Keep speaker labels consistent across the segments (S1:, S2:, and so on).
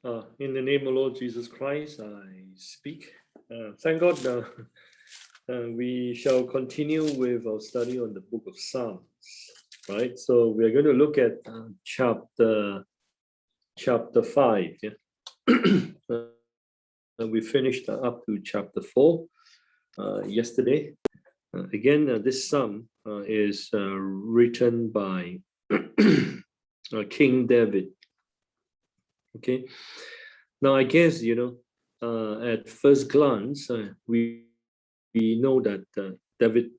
S1: In the name of Lord Jesus Christ, I speak. Thank God we shall continue with our study on the book of Psalms, right? So we are going to look at chapter 5. Yeah? We finished up to chapter 4 yesterday. Again, this psalm is written by King David. Okay. Now, I guess, at first glance, we know that David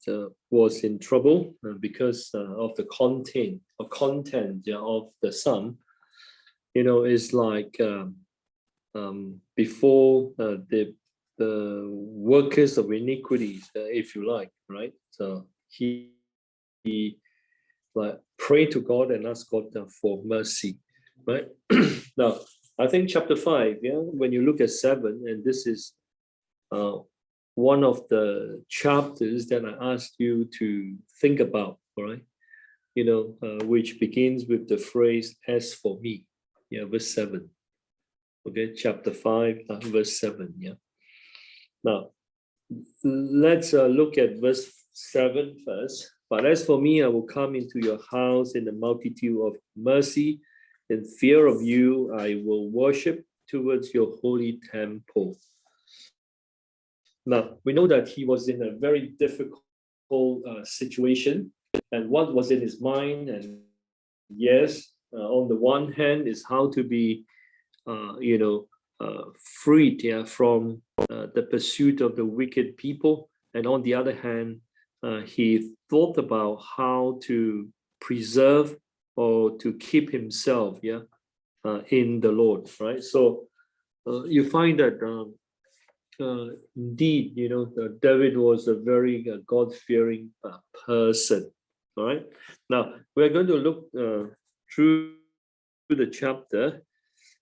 S1: was in trouble because of the content of the psalm. It's like before the workers of iniquities, if you like, right? So he like pray to God and ask God for mercy, right? Now, I think chapter 5, when you look at 7, and this is one of the chapters that I asked you to think about, right? Which begins with the phrase, as for me, verse 7. Okay, chapter 5, verse 7, Now, let's look at verse 7 first. But as for me, I will come into your house in the multitude of mercy. In fear of you, I will worship towards your holy temple. Now, we know that he was in a very difficult situation. And what was in his mind? And yes, on the one hand, is how to be, freed from the pursuit of the wicked people. And on the other hand, he thought about how to preserve or to keep himself, in the Lord, right? So you find that indeed, David was a very God-fearing person. All right. Now we're going to look through the chapter.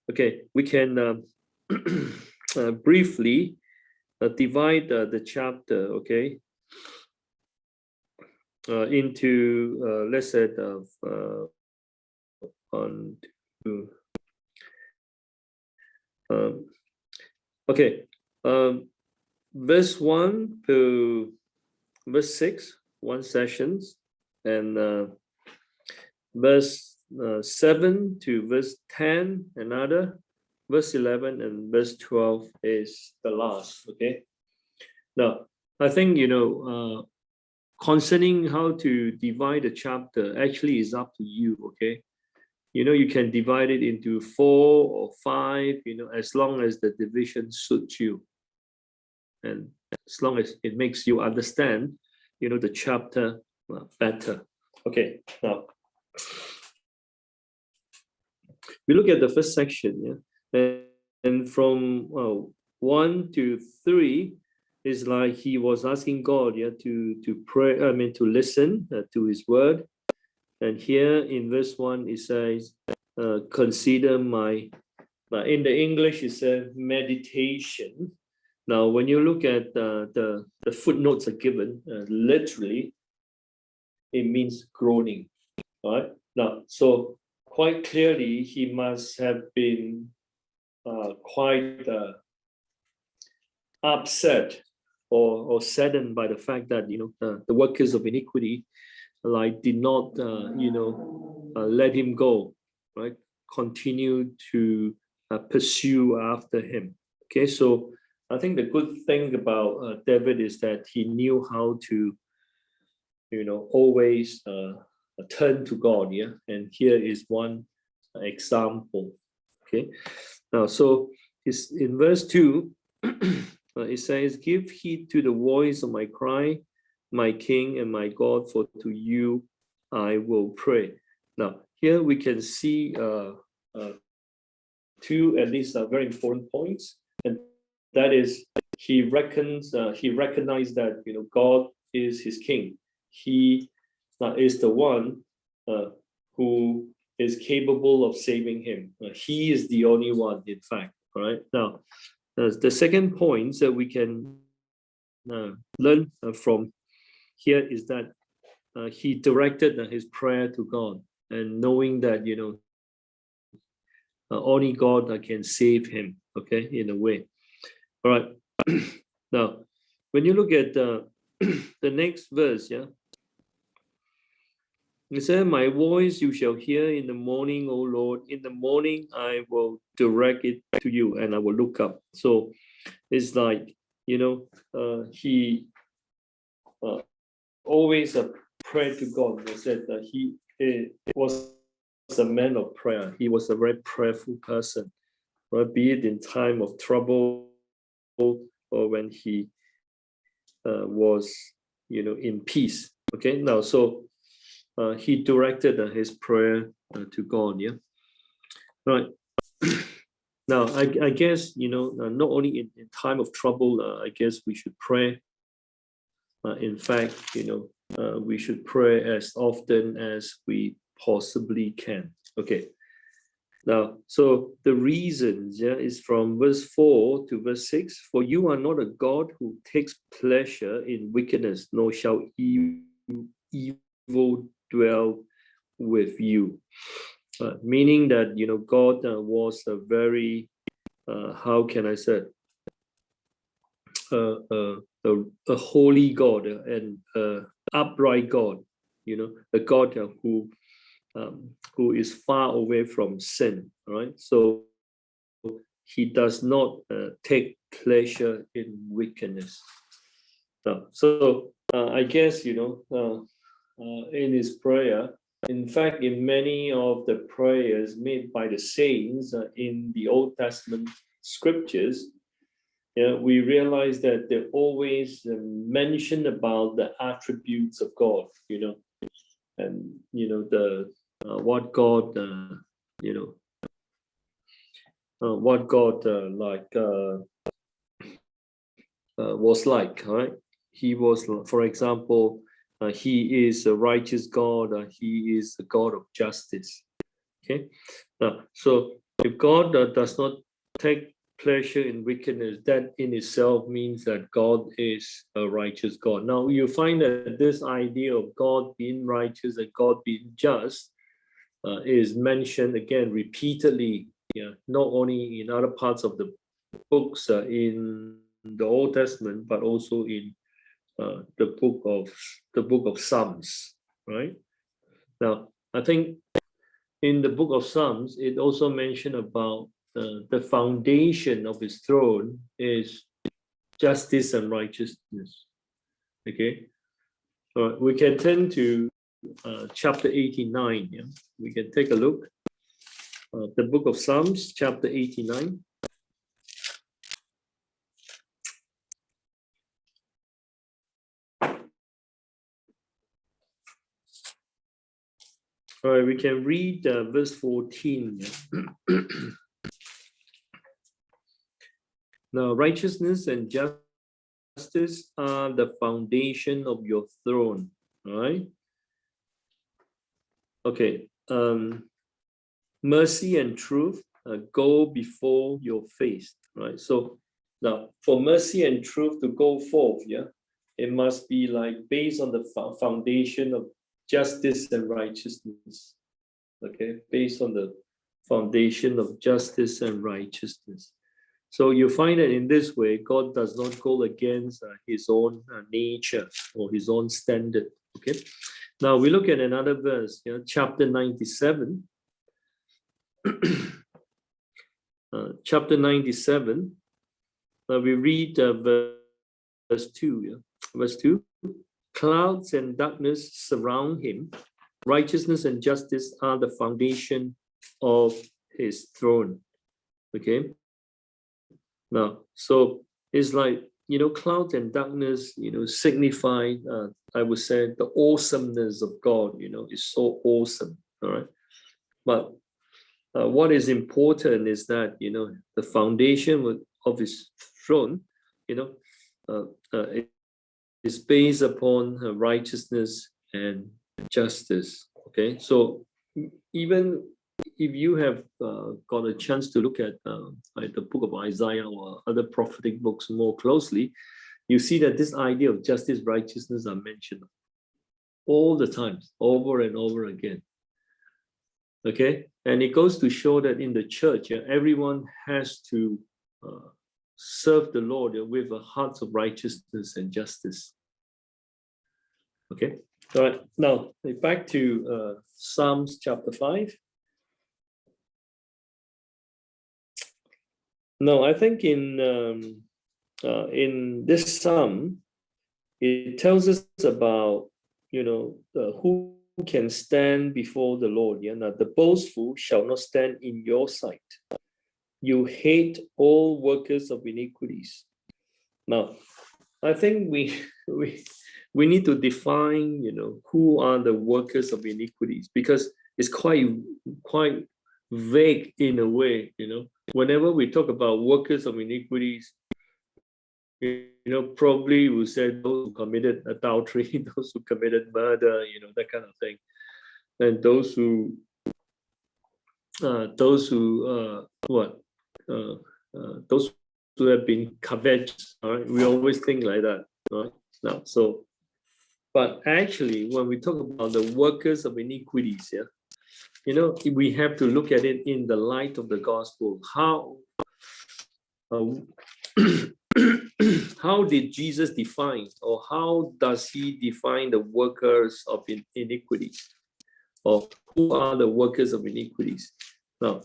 S1: Okay, we can briefly divide the chapter. Okay, into let's say on to okay, verse 1 to verse 6, one sessions, and verse 7 to verse 10 another, verse 11 and verse 12 is the last. Okay, now I think concerning how to divide the chapter actually is up to you. Okay, you can divide it into 4 or 5, as long as the division suits you and as long as it makes you understand the chapter better. Okay, now we look at the first section, and from 1 to 3 is like he was asking God, to pray. I mean, to listen to His word. And here in verse 1 it says, "Consider my." In the English, it says meditation. Now, when you look at the footnotes are given, literally, it means groaning. All right. Now, so quite clearly, he must have been quite upset or saddened by the fact that the workers of iniquity did not let him go, right? Continue to pursue after him. Okay, so I think the good thing about David is that he knew how to always turn to God. And here is one example. Okay, now so it's in verse 2. It says, "Give heed to the voice of my cry, my King and my God, for to you I will pray." Now here we can see two at least very important points, and that is he recognized that God is his king. He is the one who is capable of saving him. He is the only one, in fact. All right. Now, the second point that we can learn from here is that he directed his prayer to God, and knowing that only God can save him. Okay, in a way. All right. Now, when you look at the next verse, yeah, it says, "My voice you shall hear in the morning, O Lord. In the morning I will direct it to you, and I will look up." So it's like, he always prayed to God. He said that he was a man of prayer. He was a very prayerful person, right? Be it in time of trouble or when he was, in peace. Okay, now so he directed his prayer to God. Yeah, right. Now I guess not only in time of trouble. I guess we should pray. In fact, we should pray as often as we possibly can. Okay. Now, so the reasons, yeah, is from verse 4 to verse 6. "For you are not a God who takes pleasure in wickedness, nor shall evil dwell with you." Meaning that, God was a very, how can I say, a holy God and upright God, a God who is far away from sin, right? So he does not take pleasure in wickedness. So I guess, in his prayer, in fact, in many of the prayers made by the saints in the Old Testament scriptures, we realize that they always mention about the attributes of God, and the what God, what God was like, right? He was, for example, he is a righteous God. He is a God of justice. Okay, so if God does not take pleasure in wickedness, that in itself means that God is a righteous God. Now you find that this idea of God being righteous and God being just is mentioned again repeatedly, not only in other parts of the books in the Old Testament, but also in the book of Psalms, right? Now, I think in the book of Psalms, it also mentioned about the foundation of his throne is justice and righteousness. Okay, we can turn to chapter 89. Yeah, we can take a look. The book of Psalms, chapter 89. All right, we can read verse 14. Now, righteousness and justice are the foundation of your throne. All right. Okay. Mercy and truth go before your face. Right. So now, for mercy and truth to go forth, yeah, it must be like based on the foundation of justice and righteousness. Okay, based on the foundation of justice and righteousness. So you find that in this way, God does not go against his own nature or his own standard. Okay. Now we look at another verse, chapter 97. Chapter 97. We read verse 2. Yeah? Verse 2. Clouds and darkness surround him. Righteousness and justice are the foundation of his throne. Okay. Now, so it's like, cloud and darkness, signify, I would say, the awesomeness of God, is so awesome. All right. But what is important is that, the foundation of his throne, is based upon righteousness and justice. Okay. So even if you have got a chance to look at like the book of Isaiah or other prophetic books more closely, you see that this idea of justice, righteousness are mentioned all the time, over and over again. Okay, And it goes to show that in the church, everyone has to serve the Lord with a heart of righteousness and justice. Okay, all right. Now back to Psalms chapter 5. No, I think in this psalm, it tells us about who can stand before the Lord. Yeah, now the boastful shall not stand in your sight. You hate all workers of iniquities. Now, I think we need to define, who are the workers of iniquities, because it's quite vague in a way. Whenever we talk about workers of iniquities, probably we'll say those who committed adultery, those who committed murder, that kind of thing, and those who have been covetous. All right, we always think like that, right? Now, but actually, when we talk about the workers of iniquities, we have to look at it in the light of the gospel. How how did Jesus define, or how does he define the workers of iniquities, or who are the workers of iniquities? Now,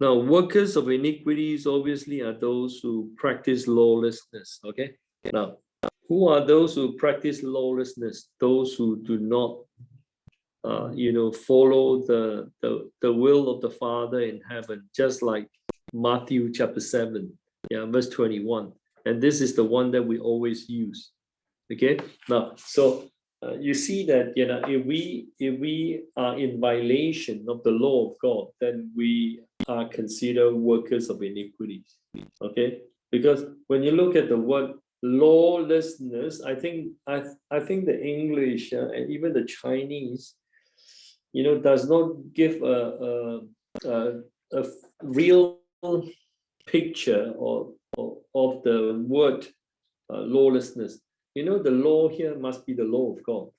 S1: workers of iniquities obviously are those who practice lawlessness. Okay, now who are those who practice lawlessness? Those who do not follow the will of the Father in heaven, just like Matthew chapter 7, verse 21. And this is the one that we always use. Okay, now, so you see that if we are in violation of the law of God, then we are considered workers of iniquities. Okay, because when you look at the word lawlessness, I think the English and even the Chinese, does not give a real picture of the word lawlessness. The law here must be the law of God.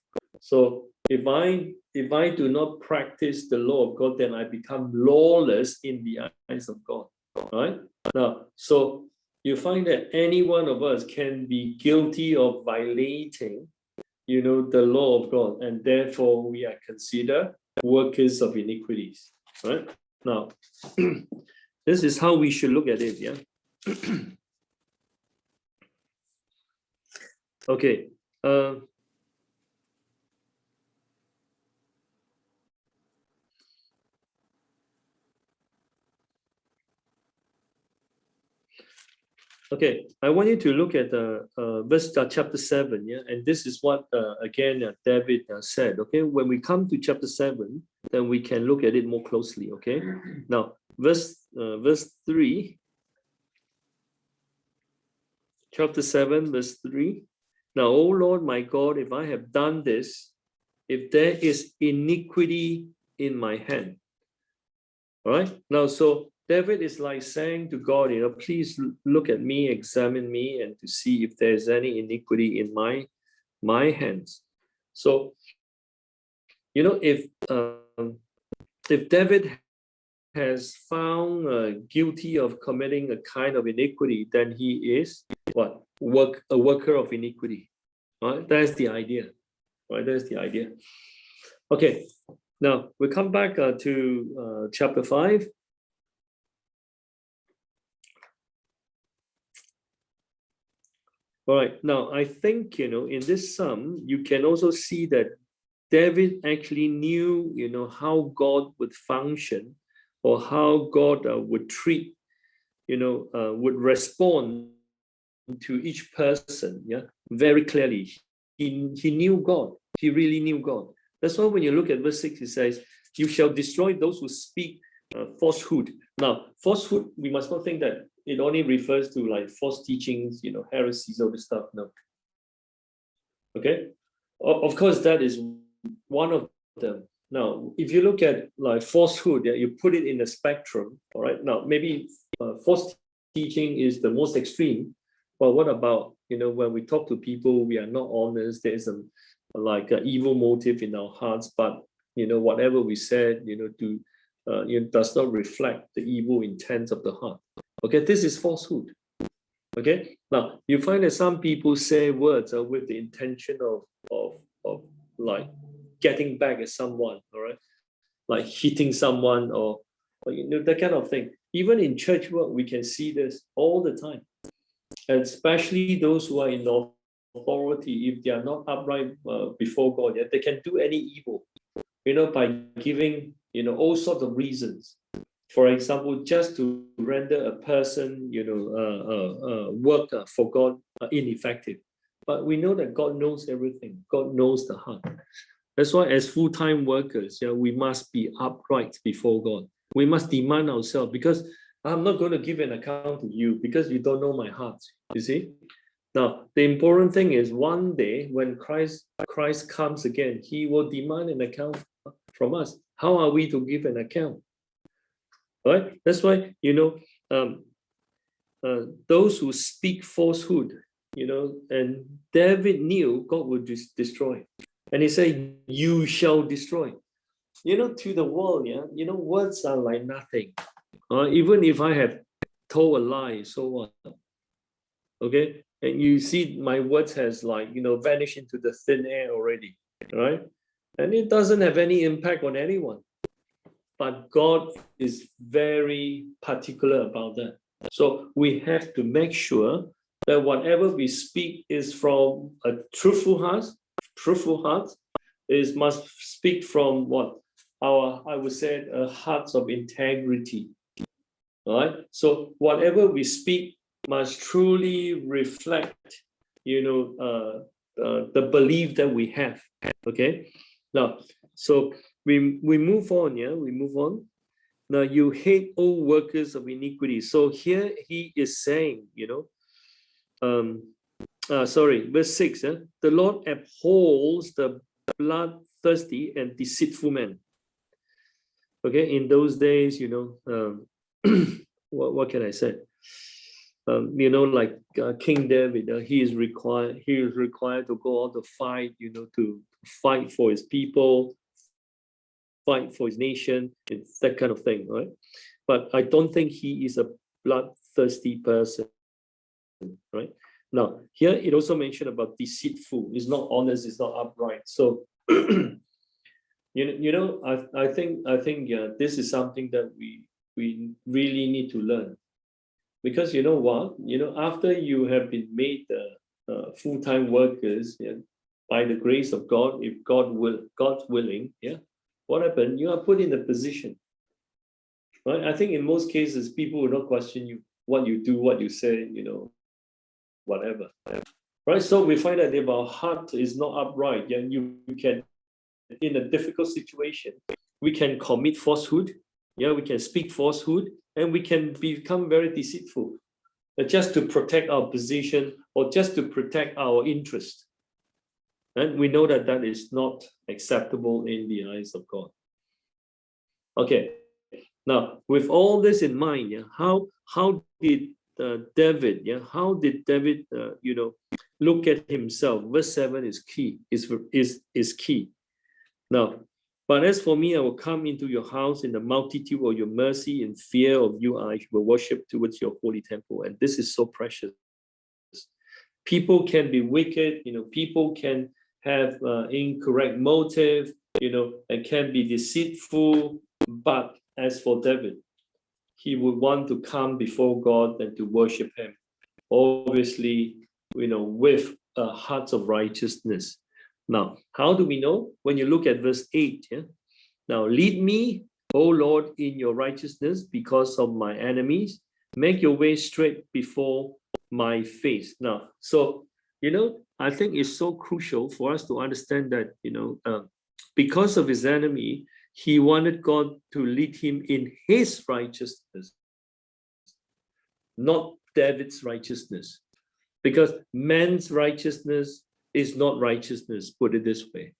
S1: So if I do not practice the law of God, then I become lawless in the eyes of God. Right? Now, so you find that any one of us can be guilty of violating, the law of God, and therefore we are considered workers of iniquities. Right? Now, this is how we should look at it. Yeah. Okay. Okay, I want you to look at verse chapter 7, and this is what again David said. Okay, when we come to chapter 7, then we can look at it more closely. Okay, now verse 3, chapter 7, verse 3. Now, O Lord my God, if I have done this, if there is iniquity in my hand. All right, now so David is like saying to God, please look at me, examine me, and to see if there's any iniquity in my hands. So, if David has found guilty of committing a kind of iniquity, then he is what? A worker of iniquity. Right? That's the idea. Right? That's the idea. Okay. Now we come back to chapter 5. All right. Now, I think, in this psalm, you can also see that David actually knew, how God would function, or how God would treat, would respond to each person, very clearly. He knew God. He really knew God. That's why when you look at verse 6, it says, you shall destroy those who speak falsehood. Now, falsehood, we must not think that it only refers to like false teachings, heresies, all this stuff. No. Okay. Of course, that is one of them. Now, if you look at like falsehood, you put it in a spectrum. All right. Now, maybe false teaching is the most extreme. But what about when we talk to people, we are not honest. There is like an evil motive in our hearts, but whatever we said, does not reflect the evil intent of the heart. Okay, this is falsehood. Okay, now you find that some people say words with the intention of like getting back at someone, all right, like hitting someone or that kind of thing. Even in church work, we can see this all the time, and especially those who are in authority. If they are not upright before God, yeah, they can do any evil, by giving all sorts of reasons. For example, just to render a person, work for God ineffective. But we know that God knows everything. God knows the heart. That's why as full-time workers, we must be upright before God. We must demand ourselves, because I'm not going to give an account to you because you don't know my heart. You see? Now, the important thing is one day when Christ comes again, he will demand an account from us. How are we to give an account? Right? That's why, those who speak falsehood, and David knew God would destroy. And he said, you shall destroy. To the world, words are like nothing. Even if I have told a lie, so what? Okay? And you see my words has vanished into the thin air already, right? And it doesn't have any impact on anyone. But God is very particular about that. So we have to make sure that whatever we speak is from a truthful heart. Truthful heart must speak from what? I would say, hearts of integrity. All right. So whatever we speak must truly reflect, the belief that we have. Okay. Now, so we move on. Yeah, we move on. Now you hate all workers of iniquity. So here he is saying, verse 6. The Lord abhors the bloodthirsty and deceitful man. Okay, in those days, what can I say? Like King David, he is required to go out to fight, to fight for his people, fight for his nation, it's that kind of thing, right? But I don't think he is a bloodthirsty person, right? Now, here it also mentioned about deceitful. It's not honest, it's not upright. So, I think this is something that we really need to learn. Because you know what? After you have been made full-time workers, by the grace of God, if God's willing, what happened? You are put in a position, right? I think in most cases, people will not question you, what you do, what you say, whatever, right? So we find that if our heart is not upright, you can, in a difficult situation, we can commit falsehood, we can speak falsehood, and we can become very deceitful, just to protect our position or just to protect our interest. And we know that that is not acceptable in the eyes of God. Okay, now with all this in mind, how did David, look at himself? Verse 7 is key. Is key. Now, but as for me, I will come into your house in the multitude of your mercy. In fear of you, I will worship towards your holy temple. And this is so precious. People can be wicked, people can have incorrect motive, and can be deceitful. But as for David, he would want to come before God and to worship him, obviously, with a heart of righteousness. Now, how do we know? When you look at verse 8, now lead me, O Lord, in your righteousness because of my enemies. Make your way straight before my face. Now, so, I think it's so crucial for us to understand that, because of his enemy, he wanted God to lead him in his righteousness, not David's righteousness. Because man's righteousness is not righteousness, put it this way.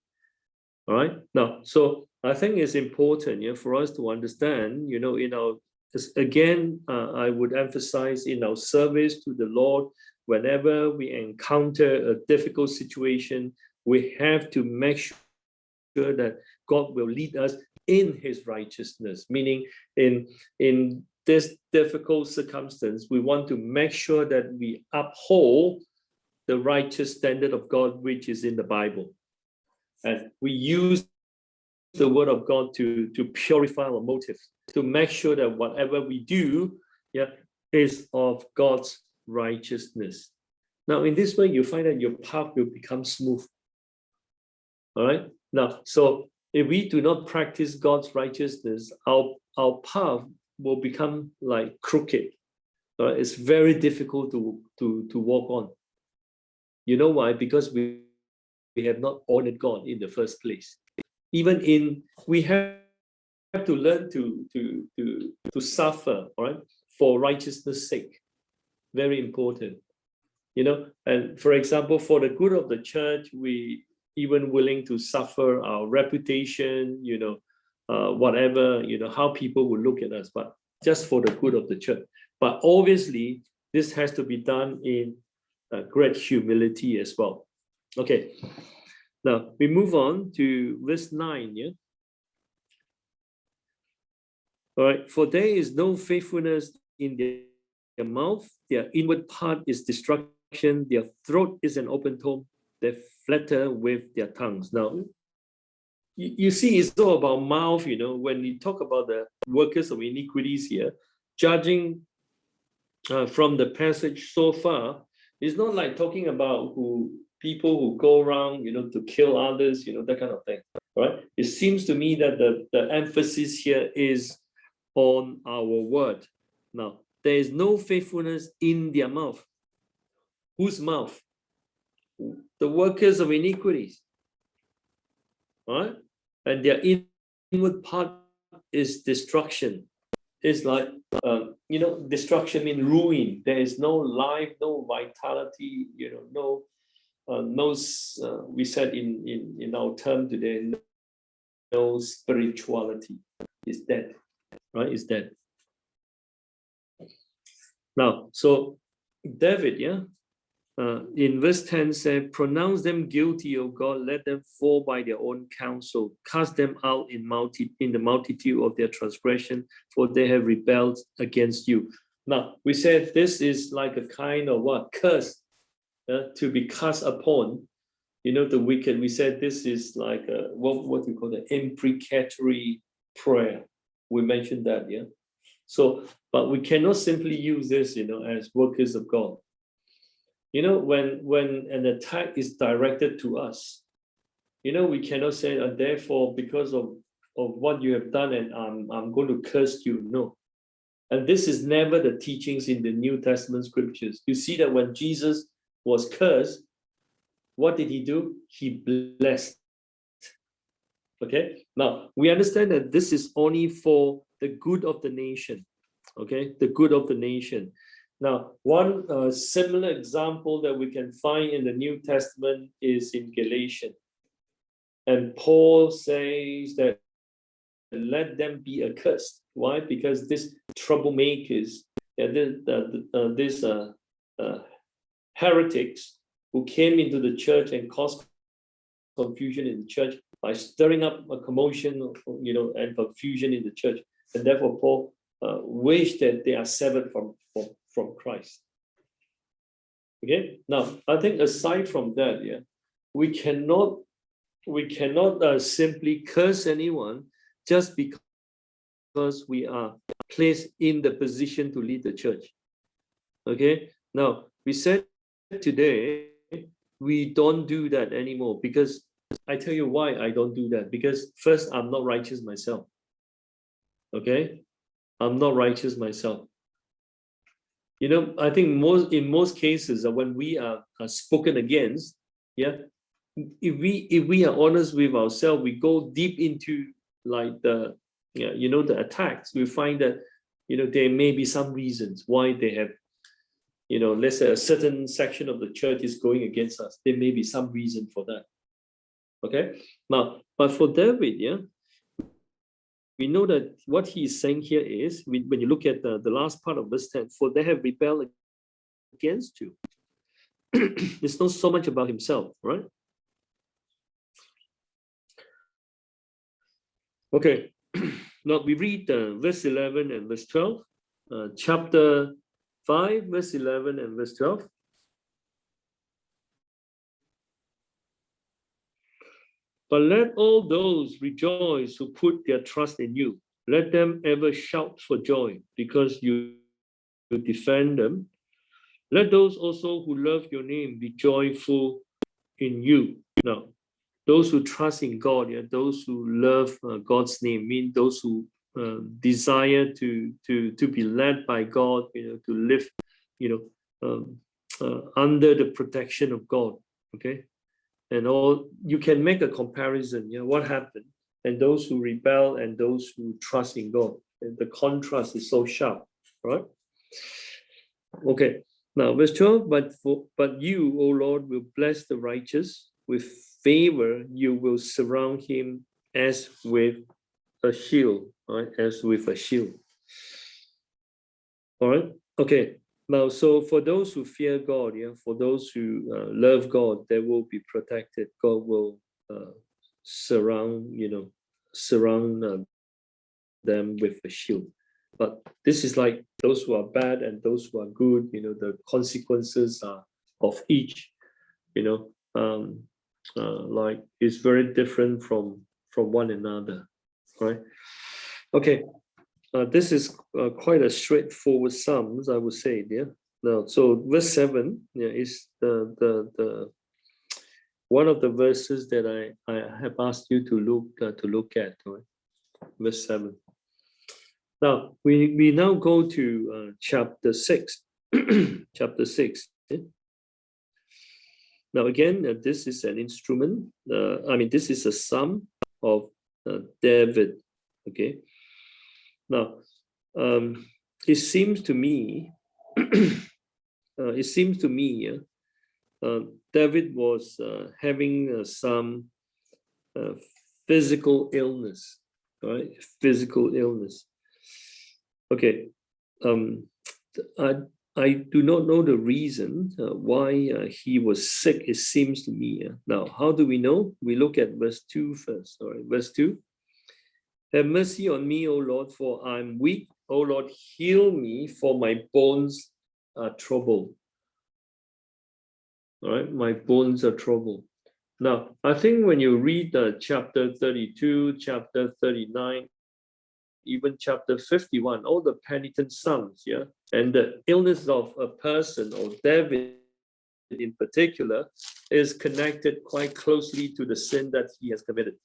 S1: All right. Now, so I think it's important for us to understand, in our, again, I would emphasize in our service to the Lord, whenever we encounter a difficult situation, we have to make sure that God will lead us in his righteousness, meaning in this difficult circumstance, we want to make sure that we uphold the righteous standard of God, which is in the Bible. And we use the word of God to purify our motives, to make sure that whatever we do, is of God's righteousness. Now, in this way, you find that your path will become smooth. All right. Now, so if we do not practice God's righteousness, our path will become like crooked. All right? It's very difficult to walk on. You know why? Because we have not honored God in the first place. We have to learn to suffer, all right, for righteousness' sake. Very important. And for example, for the good of the church, we even willing to suffer our reputation, whatever, how people will look at us, but just for the good of the church. But obviously, this has to be done in great humility as well. Okay, now we move on to verse 9. Yeah. All right, for there is no faithfulness in their mouth, their inward part is destruction, their throat is an open tomb, they flatter with their tongues. Now, you see, it's all about mouth, when we talk about the workers of iniquities here, judging from the passage so far, it's not like talking about people who go around, to kill others, that kind of thing, right? It seems to me that the emphasis here is on our word. Now, there is no faithfulness in their mouth. Whose mouth? The workers of iniquities. All right? And their inward part is destruction. It's like, destruction means ruin. There is no life, no vitality, we said in our term today, no spirituality. It's dead, right? It's dead. Now, so David, in verse 10 said, pronounce them guilty, O God, let them fall by their own counsel, cast them out in the multitude of their transgression, for they have rebelled against you. Now, we said this is like a kind of curse to be cast upon, the wicked. We said this is like what we call the imprecatory prayer. We mentioned that, yeah. So, but we cannot simply use this, as workers of God. When an attack is directed to us, we cannot say, therefore, because of what you have done, and I'm going to curse you. No. And this is never the teachings in the New Testament scriptures. You see that when Jesus was cursed, what did he do? He blessed. Okay. Now, we understand that this is only for the good of the nation. Okay. The good of the nation. Now, one similar example that we can find in the New Testament is in Galatians. And Paul says that let them be accursed. Why? Because these troublemakers, these heretics who came into the church and caused confusion in the church by stirring up a commotion, and confusion in the church. And therefore, Paul wished that they are severed from Christ. Okay. Now, I think aside from that, we cannot simply curse anyone just because we are placed in the position to lead the church. Okay. Now, we said today we don't do that anymore, because I tell you why I don't do that. Because first, I'm not righteous myself. Okay. I'm not righteous myself. I think in most cases when we are spoken against, if we are honest with ourselves, we go deep into like the attacks. We find that there may be some reasons why they have, let's say a certain section of the church is going against us. There may be some reason for that. Okay. Now, but for David, we know that what he is saying here is, when you look at the last part of verse 10, for they have rebelled against you. it's not so much about himself, right? Okay, now we read verse 11 and verse 12, chapter 5, verse 11 and verse 12. But let all those rejoice who put their trust in you. Let them ever shout for joy because you defend them. Let those also who love your name be joyful in you. Now, those who trust in God, yeah, those who love God's name, mean those who desire to be led by God, to live, under the protection of God. Okay, and all you can make a comparison. What happened, and those who rebel and those who trust in God. And the contrast is so sharp, right? Okay. Now, verse 12, but you, O Lord, will bless the righteous. With favor, you will surround him as with a shield, right? As with a shield. All right. Okay. Now, so for those who fear God, for those who love God, they will be protected. God will surround them with a shield. But this is like those who are bad and those who are good, the consequences are of each, like it's very different from one another, right? Okay, this is quite a straightforward Psalms, I would say, Now, so verse 7, is the one of the verses that I have asked you to look at, right? Verse 7. Now, we now go to chapter 6. Chapter 6. Now, again, this is an instrument. This is a psalm of David. Okay. Now, it seems to me, David was having some physical illness, right? Physical illness. Okay, I do not know the reason why he was sick, it seems to me. Now, how do we know? We look at verse 2 first. All right, verse 2. Have mercy on me, O Lord, for I'm weak. O Lord, heal me, for my bones are troubled. All right, my bones are troubled. Now, I think when you read chapter 32, chapter 39, even chapter 51, all the penitent psalms, and the illness of a person or David in particular is connected quite closely to the sin that he has committed.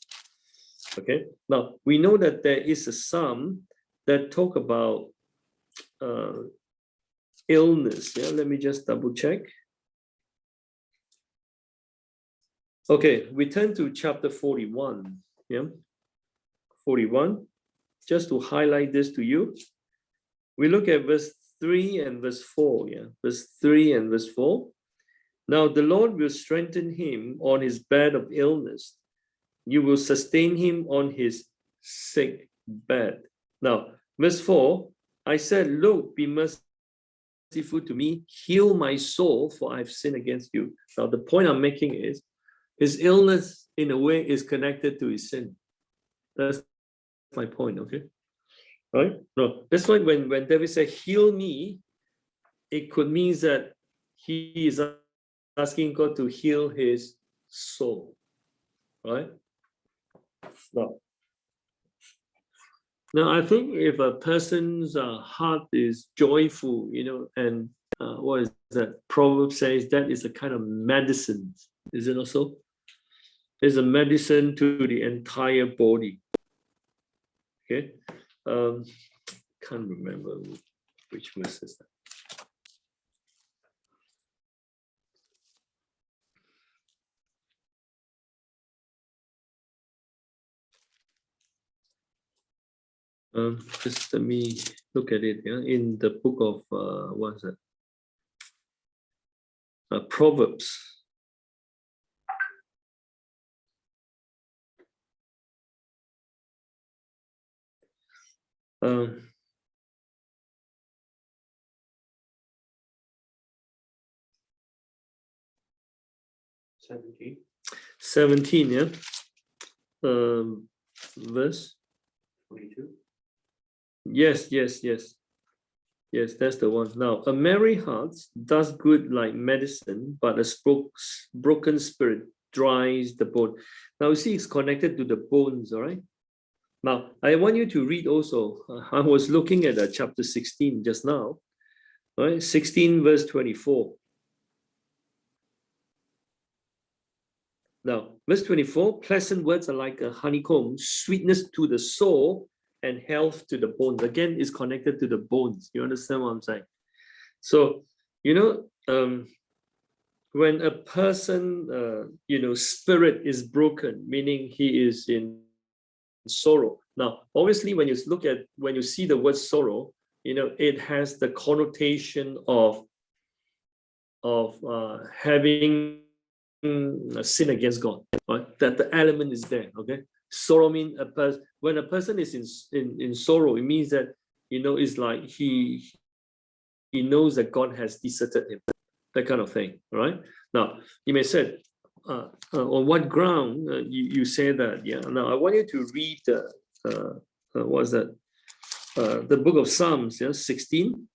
S1: Okay, now we know that there is a psalm that talk about illness. Let me just double check. Okay, we turn to chapter 41. 41. Just to highlight this to you, we look at verse 3 and verse 4. Verse 3 and verse 4. Now the Lord will strengthen him on his bed of illness. You will sustain him on his sick bed. Now, verse 4, I said, look, be merciful to me, heal my soul, for I've sinned against you. Now, the point I'm making is his illness, in a way, is connected to his sin. That's my point, okay? Right? No, that's why when David said, heal me, it could mean that he is asking God to heal his soul, right? Now, I think if a person's heart is joyful, and what is that? Proverb says that is a kind of medicine. Is it also? It's a medicine to the entire body. Okay. Can't remember which verse is that. Just let me look at it. In the book of what's that? Proverbs. 17, yeah. Verse
S2: 22.
S1: Yes, that's the one. Now, a merry heart does good like medicine, but a broken spirit dries the bone. Now, you see, it's connected to the bones, all right? Now, I want you to read also. I was looking at chapter 16 just now, all right? 16 verse 24. Now, verse 24, pleasant words are like a honeycomb, sweetness to the soul and health to the bones. Again, is connected to the bones. You understand what I'm saying? So, when a person, spirit is broken, meaning he is in sorrow. Now, obviously, when you see the word sorrow, it has the connotation of having a sin against God, right? That the element is there. Okay, sorrow means when a person is in sorrow, it means that it's like he knows that God has deserted him, that kind of thing. Right? Now, you may say, on what ground you say that? Yeah. Now, I want you to read what's that? The book of Psalms, 16.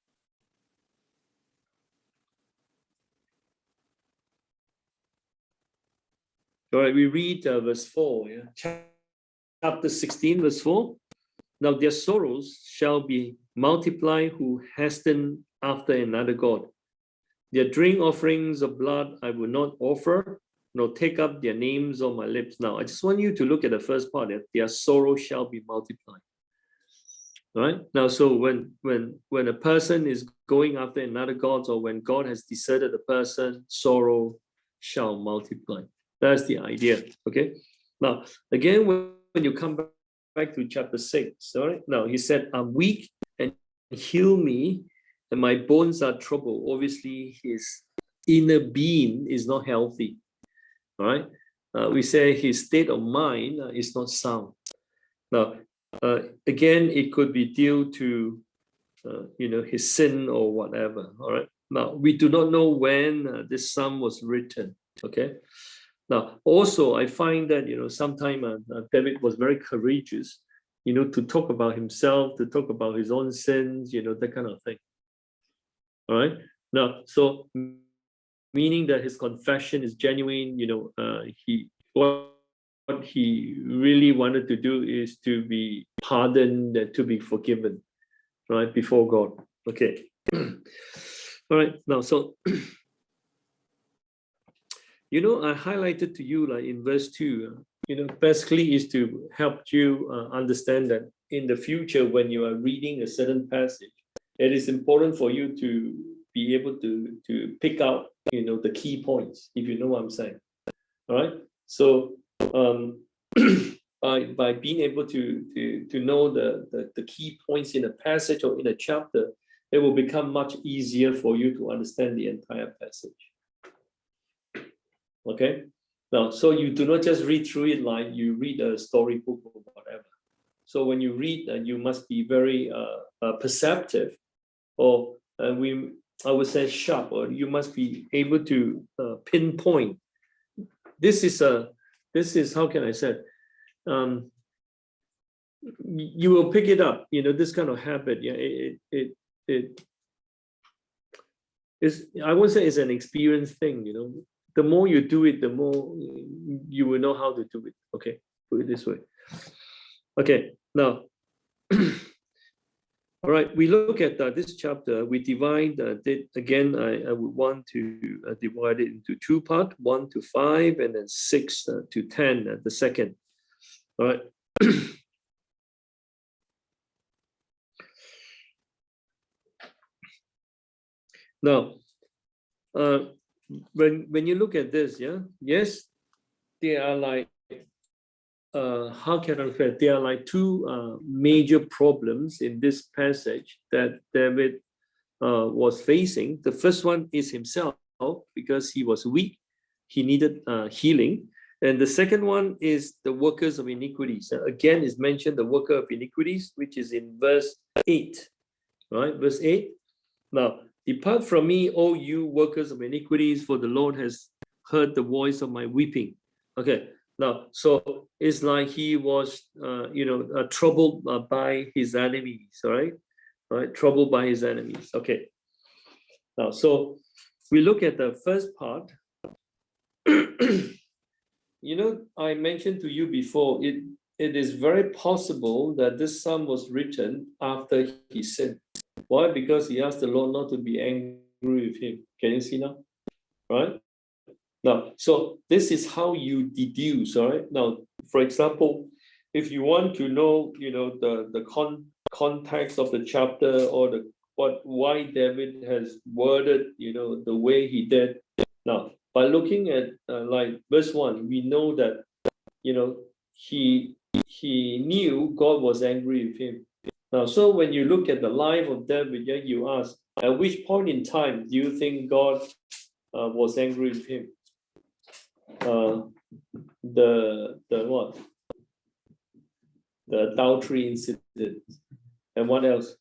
S1: All right, we read verse 4, chapter 16, verse 4. Now their sorrows shall be multiplied who hasten after another God. Their drink offerings of blood I will not offer, nor take up their names on my lips. Now, I just want you to look at the first part, that their sorrow shall be multiplied. All right? Now, so when a person is going after another God, or when God has deserted a person, sorrow shall multiply. That's the idea. Okay. Now, again, when you come back to chapter 6, all right. Now he said, I'm weak and heal me, and my bones are troubled. Obviously, his inner being is not healthy. All right. We say his state of mind is not sound. Now, again, it could be due to his sin or whatever. All right. Now, we do not know when this psalm was written. Okay. Now, also, I find that, sometimes David was very courageous, to talk about himself, to talk about his own sins, that kind of thing. All right. Now, so meaning that his confession is genuine, what he really wanted to do is to be pardoned and to be forgiven, right, before God. Okay. All right. Now, so I highlighted to you, like in verse 2, basically is to help you understand that in the future, when you are reading a certain passage, it is important for you to be able to pick out, the key points, if you know what I'm saying. All right. So by being able to know the key points in a passage or in a chapter, it will become much easier for you to understand the entire passage. Okay. Now, so you do not just read through it like you read a storybook or whatever. So when you read, you must be very perceptive, or I would say sharp, or you must be able to pinpoint. This is how can I say? You will pick it up. This kind of habit. Yeah, it is. I won't say it's an experience thing. The more you do it, the more you will know how to do it. Okay, put it this way. Okay, now, all right, we look at this chapter. We divide again. I would want to divide it into two parts: 1 to 5, and then 6 to 10. The second. All right. Now, when you look at this, yes, they are like, how can I say? There are like two major problems in this passage that David was facing. The first one is himself, because he was weak, he needed healing. And the second one is the workers of iniquities. Again, is mentioned the worker of iniquities, which is in verse 8, right? Verse 8. Now, depart from me, O you workers of iniquities, for the Lord has heard the voice of my weeping. Okay, now, so it's like he was, troubled by his enemies, all right? Right, troubled by his enemies. Okay, now, so we look at the first part. I mentioned to you before, it is very possible that this psalm was written after he sinned. Why? Because he asked the Lord not to be angry with him. Can you see now? Right? Now, so this is how you deduce, all right? Now, for example, if you want to know, the context of the chapter or why David has worded, the way he did. Now, by looking at like verse 1, we know that, he knew God was angry with him. Now, so when you look at the life of David, you ask, at which point in time do you think God was angry with him? The what? The adultery incident. And what else?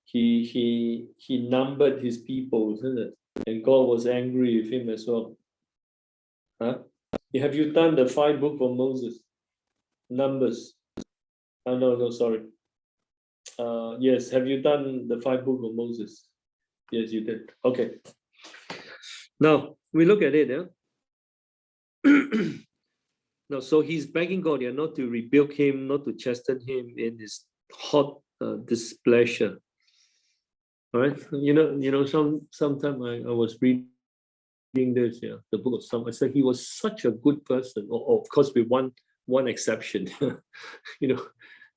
S1: He numbered his people, isn't it? And God was angry with him as well. Huh? Have you done the 5 books of Moses? Numbers. Oh, no, sorry. Yes, have you done the 5 books of Moses? Yes, you did. Okay. Now, we look at it. Now, so he's begging God not to rebuke him, not to chasten him in his hot displeasure. All right. Sometime I was reading this, the book of Psalms. I said he was such a good person. Of course, with one exception.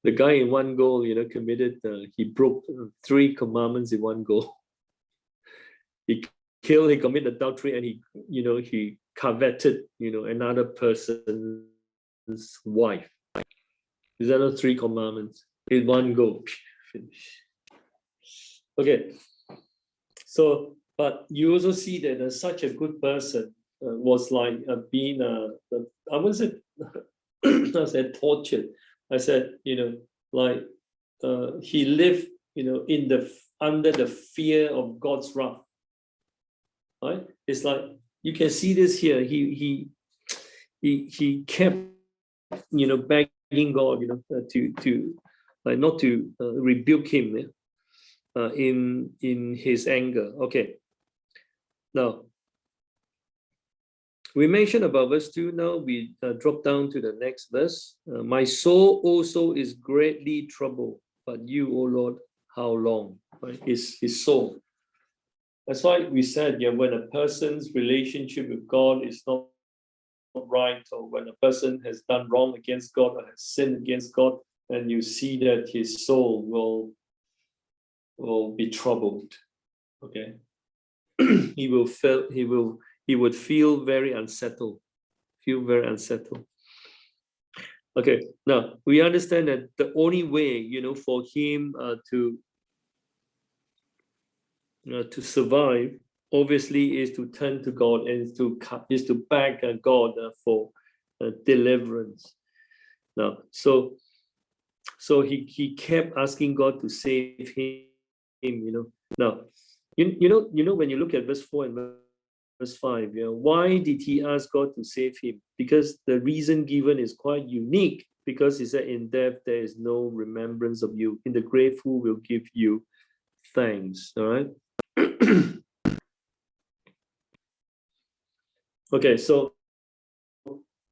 S1: The guy in one go, committed. He broke 3 commandments in one go. He committed adultery, and he coveted, another person's wife. Is that not 3 commandments in one go? Finish. Okay. So, but you also see that such a good person was like being I wouldn't say I said tortured. I said, like he lived, under the fear of God's wrath. Right? It's like you can see this here. He kept, begging God, to like not to rebuke him in his anger. Okay. Now, we mentioned about verse 2. Now we drop down to the next verse. My soul also is greatly troubled, but you, O Lord, how long? Right? His soul. That's why we said, when a person's relationship with God is not right, or when a person has done wrong against God or has sinned against God, and you see that his soul will be troubled. Okay. He would feel very unsettled. Okay. Now we understand that the only way, for him to survive, obviously, is to turn to God and is to beg God for deliverance. Now, so he kept asking God to save him. Now, when you look at verse 4 and verse 5, why did he ask God to save him? Because the reason given is quite unique. Because he said, in death there is no remembrance of you. In the grave, who will give you thanks? All right. Okay, so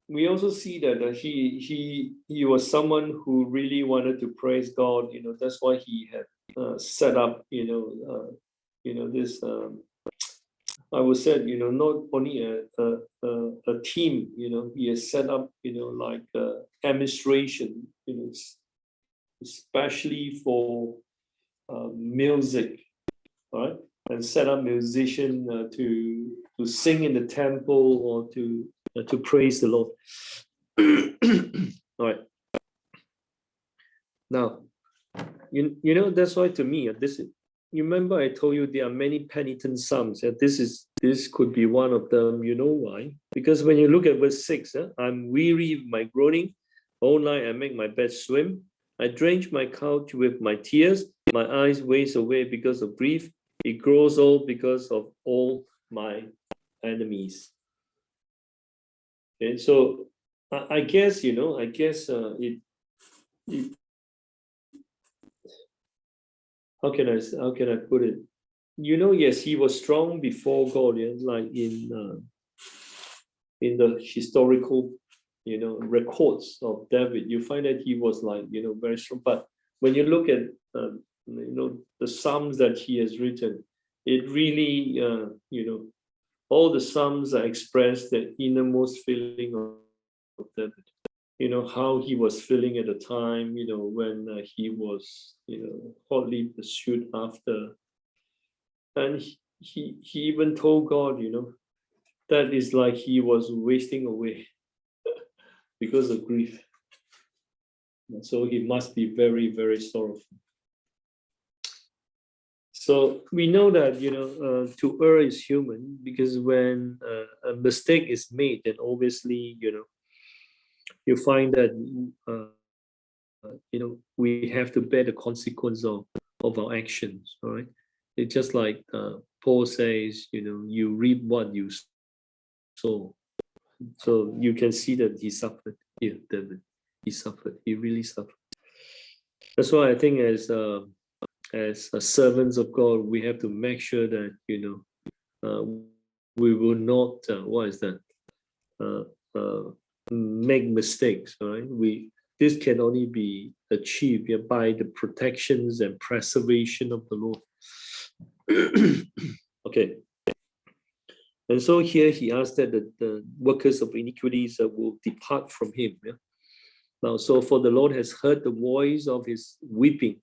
S1: we also see that he was someone who really wanted to praise God. That's why he had set up, this. I would say, not only a team. He has set up, like administration. Especially for music, right? And set up musician to sing in the temple or to praise the Lord. All right. Now, that's why to me, you remember I told you there are many penitent psalms. This could be one of them. You know why? Because when you look at verse 6, I'm weary of my groaning. All night I make my bed swim. I drench my couch with my tears. My eyes waste away because of grief. It grows old because of all my enemies. And so I guess, it how can I put it? Yes, he was strong before God, like in the historical, records of David, you find that he was like, very strong. But when you look at, the Psalms that he has written, it really, all the Psalms are expressed the innermost feeling of David. How he was feeling at the time, when he was, hotly pursued after. And he even told God, that is like he was wasting away because of grief. And so he must be very, very sorrowful. So we know that, to err is human, because when a mistake is made, then obviously, you find that, we have to bear the consequence of our actions, all right? It's just like Paul says, you reap what you sow. So you can see that he suffered here, David. He suffered. He really suffered. That's why I think as servants of God, we have to make sure that, we will not, make mistakes, all right? This can only be achieved by the protections and preservation of the Lord. Okay. And so here he asked that the workers of iniquities will depart from him. Yeah? Now, so for the Lord has heard the voice of his weeping.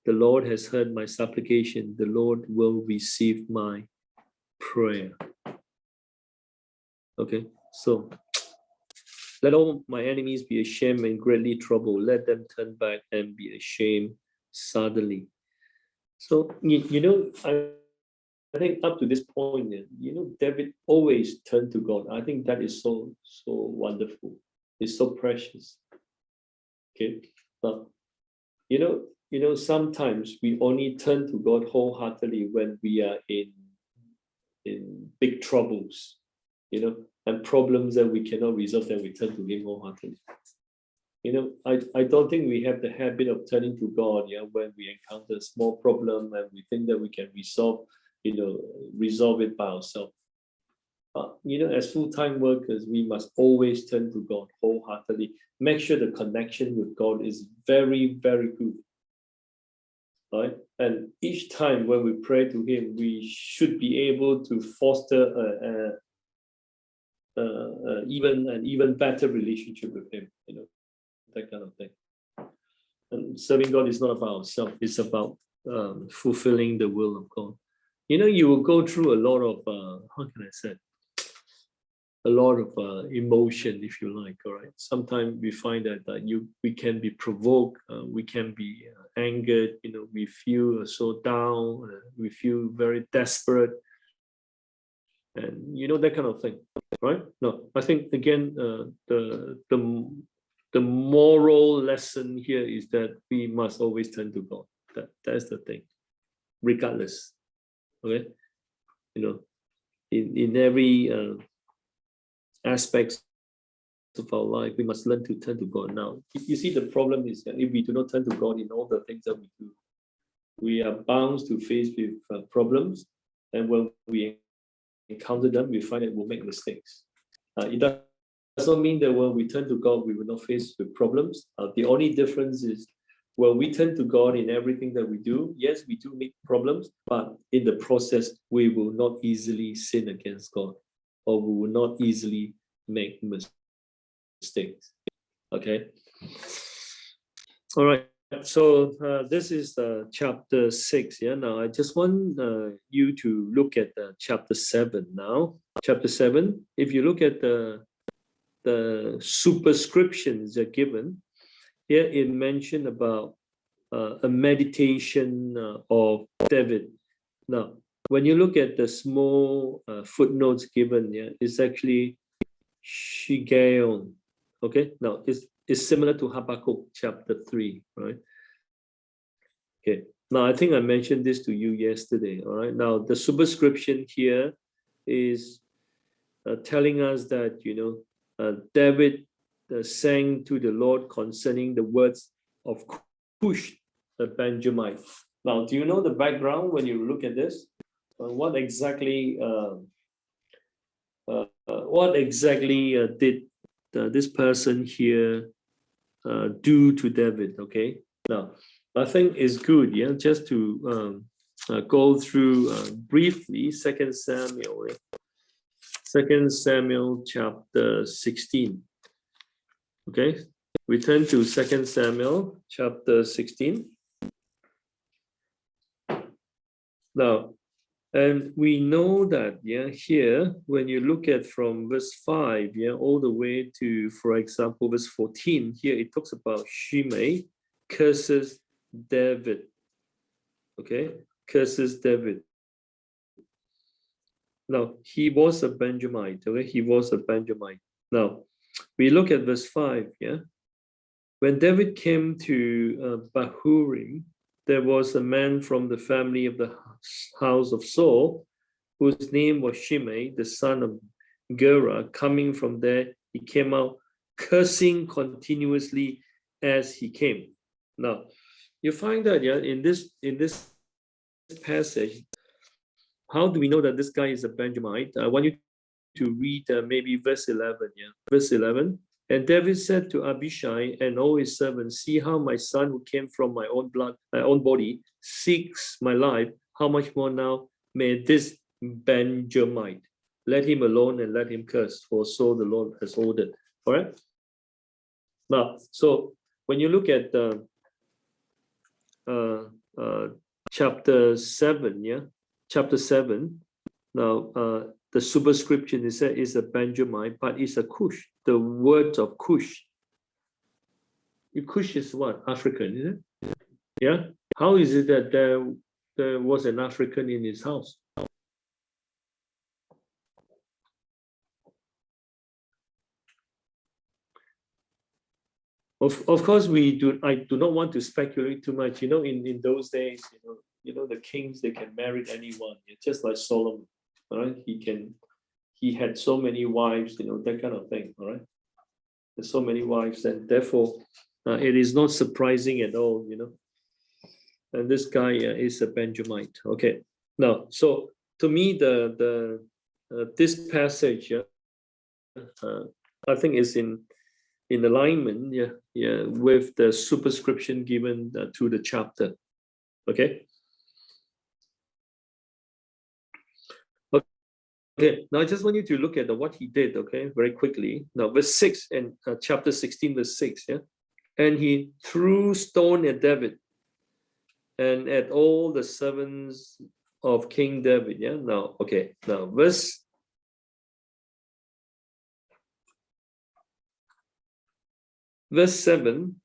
S1: The Lord has heard my supplication. The Lord will receive my prayer. Okay, so let all my enemies be ashamed and greatly troubled. Let them turn back and be ashamed suddenly. So, I think up to this point, David always turned to God. I think that is so wonderful. It's so precious. Okay, but sometimes we only turn to God wholeheartedly when we are in big troubles, and problems that we cannot resolve. Then we turn to Him wholeheartedly. I don't think we have the habit of turning to God, when we encounter a small problem and we think that we can resolve it by ourselves. As full-time workers, we must always turn to God wholeheartedly. Make sure the connection with God is very, very good. Right? And each time when we pray to Him, we should be able to foster an even better relationship with Him. That kind of thing. And serving God is not about ourselves; it's about fulfilling the will of God. You will go through a lot of how can I say? A lot of emotion, if you like. All right. Sometimes we find that we can be provoked, we can be angered. We feel so down. We feel very desperate, and that kind of thing, right? No, I think again, the moral lesson here is that we must always turn to God. That's the thing, regardless. Okay, in every aspects of our life, we must learn to turn to God. Now, you see, the problem is that if we do not turn to God in all the things that we do, we are bound to face with problems, and when we encounter them, we find that we'll make mistakes. It does not mean that when we turn to God, we will not face with problems. The only difference is when we turn to God in everything that we do, yes, we do make problems, but in the process, we will not easily sin against God, or we will not easily make mistakes. Okay. All right. So this is chapter 6. Yeah. Now I just want you to look at chapter 7 now. Chapter 7. If you look at the superscriptions that are given here, it mentioned about a meditation of David. Now, when you look at the small footnotes given, it's actually Shigeon. Okay, now it's similar to Habakkuk chapter 3, right? Okay, now I think I mentioned this to you yesterday. All right, now the superscription here is telling us that, David sang to the Lord concerning the words of Cush, the Benjamite. Now, do you know the background when you look at this? What exactly did this person here do to David? Okay, now I think it's good, just to go through briefly 2 Samuel, 2 Samuel chapter 16. Okay, we turn to 2 Samuel chapter 16. Now, and we know that, here, when you look at from verse 5, all the way to, for example, verse 14, here it talks about Shimei curses David. Okay, curses David. Now, he was a Benjamite, okay? He was a Benjamite. Now, we look at verse 5, When David came to Bahurim, there was a man from the family of the house of Saul, whose name was Shimei, the son of Gera. Coming from there, he came out cursing continuously as he came. Now, you find that, in this passage, how do we know that this guy is a Benjamite? I want you to read maybe verse 11. Verse 11. And David said to Abishai and all his servants, see how my son who came from my own blood, my own body, seeks my life. How much more now may this Benjamite? Let him alone and let him curse, for so the Lord has ordered. All right. Now, so when you look at chapter 7, chapter 7, now the superscription is a Benjamite, but it's a Cush. The word of Cush. Cush is what? African, is it? Yeah. How is it that there was an African in his house? Of course, I do not want to speculate too much. In those days, the kings, they can marry anyone, just like Solomon. All right, he had so many wives, that kind of thing. All right, there's so many wives, and therefore it is not surprising at all. And this guy is a Benjamite. Okay, now, so to me, this passage, I think is in alignment, with the superscription given to the chapter. Okay. Okay, now I just want you to look at what he did, okay, very quickly. Now, verse 6 and chapter 16, verse 6, And he threw stone at David and at all the servants of King David, Now, okay, now verse 7,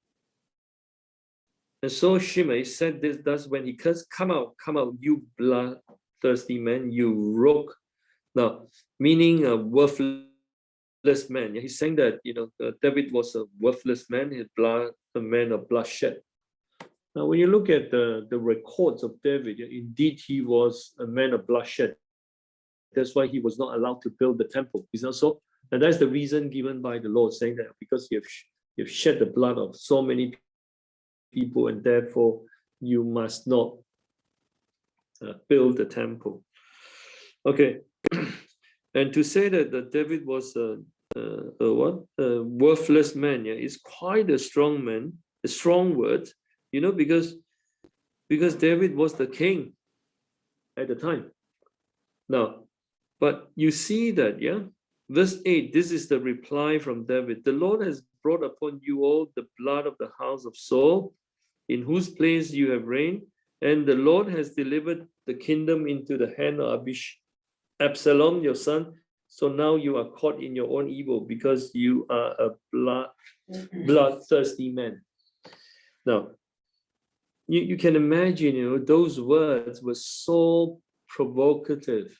S1: and so Shimei said this thus when he cursed, come out, you bloodthirsty man, you rogue. Now, meaning a worthless man. He's saying that, David was a worthless man, a man of bloodshed. Now, when you look at the records of David, indeed he was a man of bloodshed. That's why he was not allowed to build the temple. Is that so? And that's the reason given by the Lord, saying that because you've shed the blood of so many people, and therefore you must not build the temple. Okay. And to say that David was a worthless man, is quite a strong man, a strong word, because David was the king at the time. Now, but you see that, verse 8, this is the reply from David. The Lord has brought upon you all the blood of the house of Saul, in whose place you have reigned, and the Lord has delivered the kingdom into the hand of Absalom, your son. So now you are caught in your own evil because you are a bloodthirsty man. Now, you can imagine, those words were so provocative.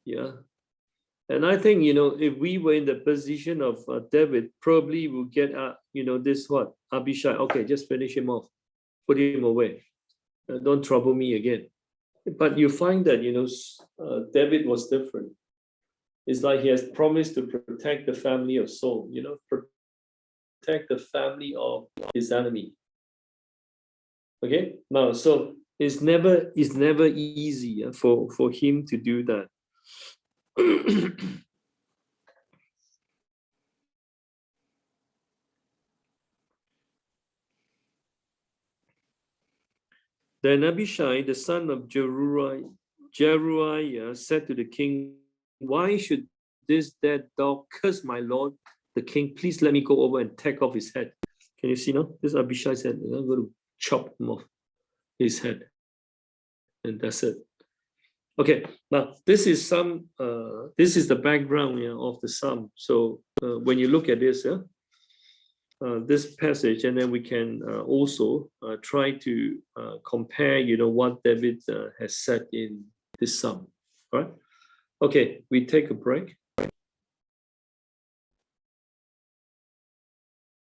S1: And I think, if we were in the position of David, probably we'll get, this what? Abishai, okay, just finish him off. Put him away. Don't trouble me again. But you find that, David was different. It's like he has promised to protect the family of Saul, protect the family of his enemy. Okay, now so it's never easy for him to do that. Then Abishai, the son of Jeruiah, said to the king, "Why should this dead dog curse my lord, the king? Please let me go over and take off his head." Can you see now? This Abishai said, "I'm going to chop him off his head." And that's it. Okay, now this is the background of the psalm. So when you look at this, this passage, and then we can also try to compare, what David has said in this psalm. All right. Okay, we take a break.